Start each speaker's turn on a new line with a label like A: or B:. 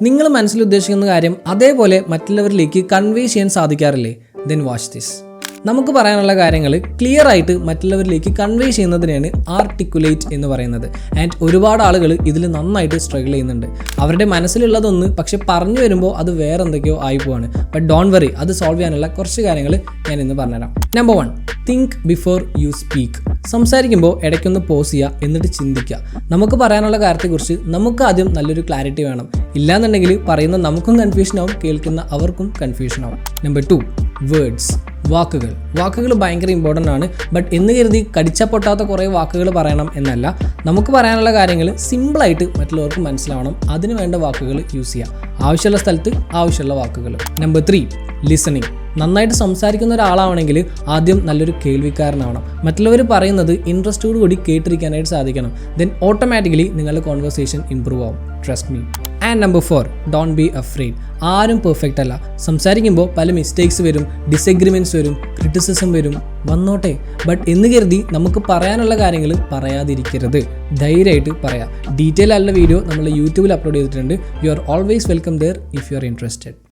A: നിങ്ങൾ മനസ്സിൽ ഉദ്ദേശിക്കുന്ന കാര്യം അതേപോലെ മറ്റുള്ളവരിലേക്ക് കൺവേ ചെയ്യാൻ സാധിക്കാറില്ലേ? Then watch this. നമുക്ക് പറയാനുള്ള കാര്യങ്ങൾ ക്ലിയർ ആയിട്ട് മറ്റുള്ളവരിലേക്ക് കൺവേ ചെയ്യുന്നതിനാണ് ആർട്ടിക്കുലേറ്റ് എന്ന് പറയുന്നത്. ആൻഡ് ഒരുപാട് ആളുകൾ ഇതിൽ നന്നായിട്ട് സ്ട്രഗിൾ ചെയ്യുന്നുണ്ട്. അവരുടെ മനസ്സിലുള്ളതൊന്ന് പക്ഷെ പറഞ്ഞു വരുമ്പോൾ അത് വേറെ എന്തൊക്കെയോ ആയി പോവാണ്. ബട്ട് ഡോണ്ട് വറി, അത് സോൾവ് ചെയ്യാനുള്ള കുറച്ച് കാര്യങ്ങൾ ഞാൻ ഇന്ന് പറഞ്ഞുതരാം. Number 1, think before you speak. സംസാരിക്കുമ്പോൾ ഇടയ്ക്കൊന്ന് പോസ് ചെയ്യുക, എന്നിട്ട് ചിന്തിക്കുക. നമുക്ക് പറയാനുള്ള കാര്യത്തെക്കുറിച്ച് നമുക്ക് ആദ്യം നല്ലൊരു ക്ലാരിറ്റി വേണം. ഇല്ലാന്നുണ്ടെങ്കിൽ പറയുന്ന നമുക്കും കൺഫ്യൂഷൻ ആവും, കേൾക്കുന്ന അവർക്കും കൺഫ്യൂഷൻ ആവും. Number 2, words. വാക്കുകൾ ഭയങ്കര ഇമ്പോർട്ടൻ്റ് ആണ്. ബട്ട് എന്ന് കരുതി കടിച്ച പൊട്ടാത്ത കുറേ വാക്കുകൾ പറയണം എന്നല്ല. നമുക്ക് പറയാനുള്ള കാര്യങ്ങൾ സിമ്പിളായിട്ട് മറ്റുള്ളവർക്ക് മനസ്സിലാവണം. അതിന് വേണ്ട വാക്കുകൾ യൂസ് ചെയ്യുക. ആവശ്യമുള്ള സ്ഥലത്ത് ആവശ്യമുള്ള വാക്കുകൾ. Number 3, listening. നന്നായിട്ട് സംസാരിക്കുന്ന ഒരാളാവണമെങ്കിൽ ആദ്യം നല്ലൊരു കേൾവിക്കാരനാവണം. മറ്റുള്ളവർ പറയുന്നത് ഇൻട്രസ്റ്റോട് കൂടി കേട്ടിരിക്കാനായിട്ട് സാധിക്കണം. ദെൻ ഓട്ടോമാറ്റിക്കലി നിങ്ങളുടെ കോൺവെർസേഷൻ ഇമ്പ്രൂവ് ആവും. Trust me. And number 4, don't be afraid. ആരും പെർഫെക്റ്റ് അല്ല. സംസാരിക്കുമ്പോൾ പല മിസ്റ്റേക്സ് വരും, ഡിസഗ്രിമെൻറ്റ്സ് വരും, ക്രിറ്റിസിസം വന്നോട്ടെ. ബട്ട് എന്ന് കരുതി നമുക്ക് പറയാനുള്ള കാര്യങ്ങൾ പറയാതിരിക്കരുത്. ധൈര്യമായിട്ട് പറയാം. ഡീറ്റെയിൽ ആയുള്ള വീഡിയോ നമ്മൾ യൂട്യൂബിൽ അപ്ലോഡ് ചെയ്തിട്ടുണ്ട്. You are always welcome there if you are interested.